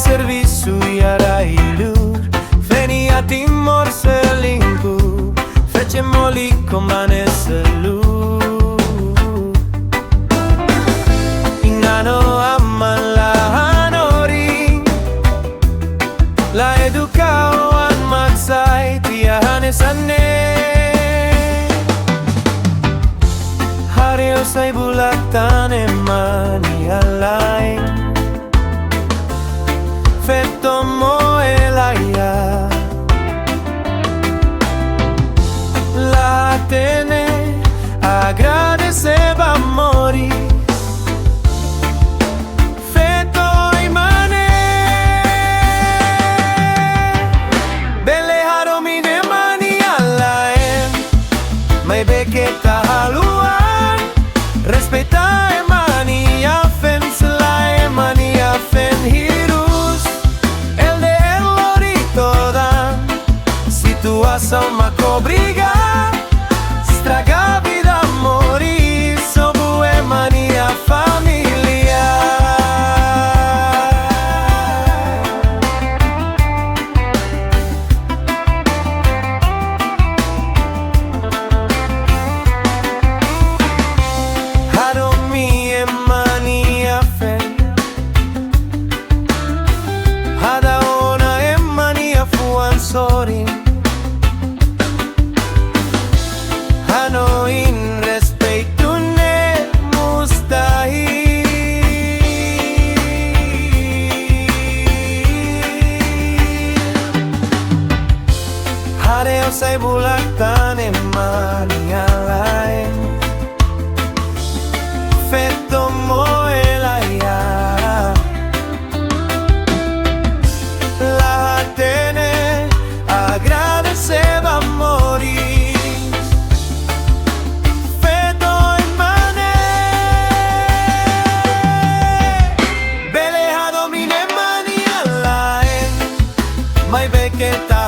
servisu iara ilur Venia timor selingkuh Fece moli comane selu Ingano amala hanori La edukawan magsay Tiyahane sane Hario say bulatan emani alain Fetto mo elaya La tene agradeceba morir Fetto imane Bele haromi de mani alain Mai beketa haluan Respeta emani afen Sla emani afen hirus El de el lorito dan Situação ma cobriga Straga vida morir Sobu emani a familia Haromi emani afen Hada ona emani afuan sorin Hano in respeito ne mustahil Hareo say bulatan emani alain Fetto mo elaya La tene agradeceba morir Fetto imane Bele hadomine mani alain Mai beketa